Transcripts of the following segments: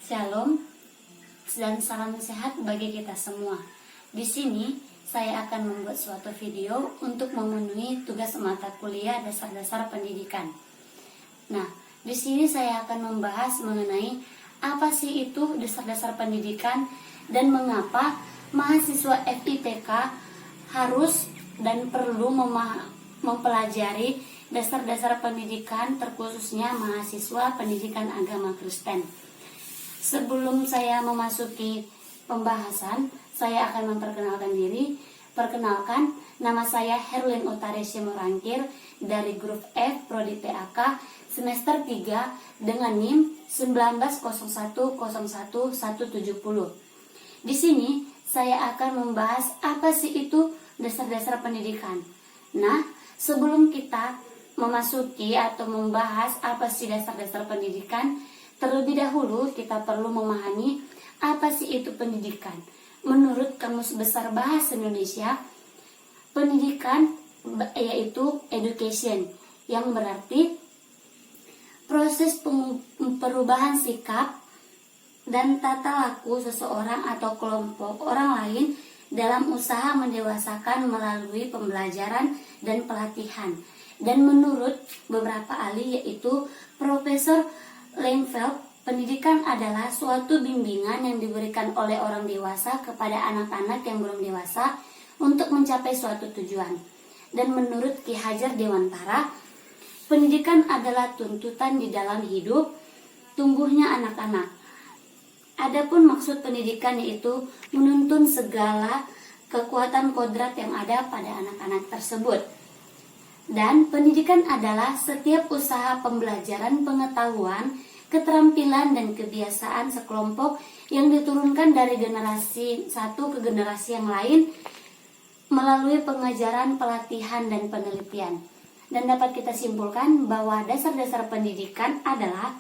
Shalom dan salam sehat bagi kita semua. Di sini saya akan membuat suatu video untuk memenuhi tugas mata kuliah dasar-dasar pendidikan. Nah, di sini saya akan membahas mengenai apa sih itu dasar-dasar pendidikan dan mengapa mahasiswa FIPK harus dan perlu mempelajari dasar-dasar pendidikan, terkhususnya mahasiswa pendidikan agama Kristen. Sebelum saya memasuki pembahasan, saya akan memperkenalkan diri. Perkenalkan, nama saya Herlin Utaresya Morangkir dari grup F Prodi PAK semester 3 dengan NIM 190101170. Di sini saya akan membahas apa sih itu dasar-dasar pendidikan. Nah, sebelum kita memasuki atau membahas apa sih dasar-dasar pendidikan, terlebih dahulu kita perlu memahami apa sih itu pendidikan. Menurut Kamus Besar Bahasa Indonesia, pendidikan yaitu education, yang berarti proses perubahan sikap dan tata laku seseorang atau kelompok orang lain dalam usaha mendewasakan melalui pembelajaran dan pelatihan. Dan menurut beberapa ahli yaitu Profesor Langfeld, pendidikan adalah suatu bimbingan yang diberikan oleh orang dewasa kepada anak-anak yang belum dewasa untuk mencapai suatu tujuan. Dan menurut Ki Hajar Dewantara, pendidikan adalah tuntutan di dalam hidup tumbuhnya anak-anak. Adapun maksud pendidikan yaitu menuntun segala kekuatan kodrat yang ada pada anak-anak tersebut. Dan pendidikan adalah setiap usaha pembelajaran pengetahuan, keterampilan dan kebiasaan sekelompok yang diturunkan dari generasi satu ke generasi yang lain melalui pengajaran, pelatihan dan penelitian. Dan dapat kita simpulkan bahwa dasar-dasar pendidikan adalah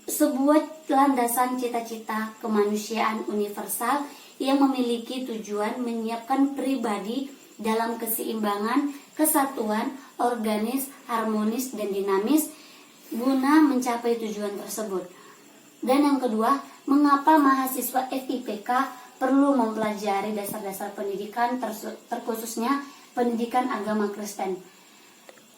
sebuah landasan cita-cita kemanusiaan universal yang memiliki tujuan menyiapkan pribadi dalam keseimbangan, kesatuan, organis, harmonis, dan dinamis guna mencapai tujuan tersebut. Dan yang kedua, mengapa mahasiswa FIPK perlu mempelajari dasar-dasar pendidikan, terkhususnya pendidikan agama Kristen.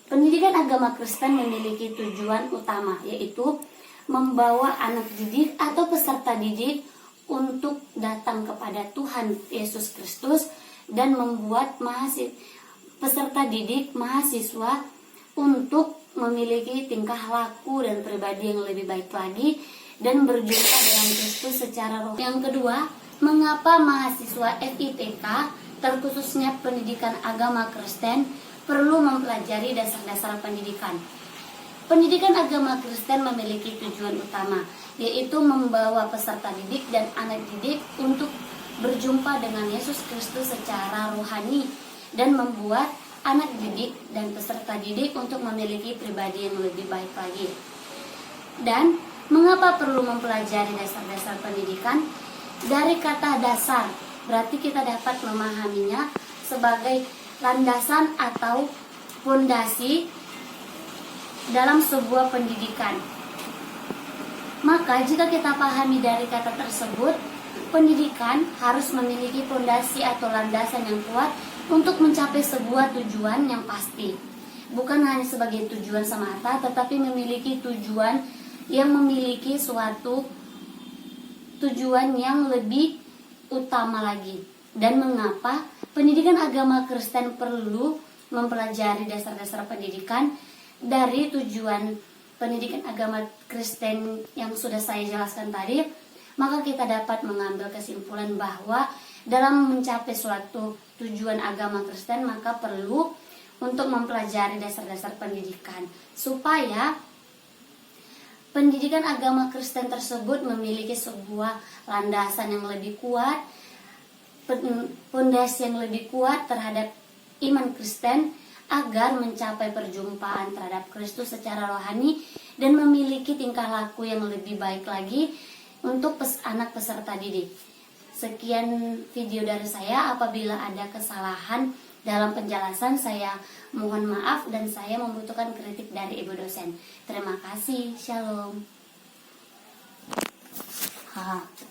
Pendidikan agama Kristen memiliki tujuan utama, yaitu membawa anak didik atau peserta didik untuk datang kepada Tuhan Yesus Kristus dan membuat peserta didik mahasiswa untuk memiliki tingkah laku dan pribadi yang lebih baik lagi dan berjumpa dengan Kristus secara roh. Yang kedua, mengapa mahasiswa FIPK, terkhususnya pendidikan agama Kristen, perlu mempelajari dasar-dasar pendidikan. Pendidikan agama Kristen memiliki tujuan utama, yaitu membawa peserta didik dan anak didik untuk berjumpa dengan Yesus Kristus secara rohani dan membuat anak didik dan peserta didik untuk memiliki pribadi yang lebih baik lagi. Dan mengapa perlu mempelajari dasar-dasar pendidikan? Dari kata dasar, berarti kita dapat memahaminya sebagai landasan atau fondasi dalam sebuah pendidikan. Maka jika kita pahami dari kata tersebut, pendidikan harus memiliki fondasi atau landasan yang kuat untuk mencapai sebuah tujuan yang pasti. Bukan hanya sebagai tujuan semata, tetapi memiliki tujuan yang memiliki suatu tujuan yang lebih utama lagi. Dan mengapa pendidikan agama Kristen perlu mempelajari dasar-dasar pendidikan? Dari tujuan pendidikan agama Kristen yang sudah saya jelaskan tadi, maka kita dapat mengambil kesimpulan bahwa dalam mencapai suatu tujuan agama Kristen maka perlu untuk mempelajari dasar-dasar pendidikan supaya pendidikan agama Kristen tersebut memiliki sebuah landasan yang lebih kuat, fondasi yang lebih kuat terhadap iman Kristen agar mencapai perjumpaan terhadap Kristus secara rohani dan memiliki tingkah laku yang lebih baik lagi untuk anak peserta didik. Sekian video dari saya. Apabila ada kesalahan dalam penjelasan, saya mohon maaf dan saya membutuhkan kritik dari Ibu dosen. Terima kasih. Shalom. Haha.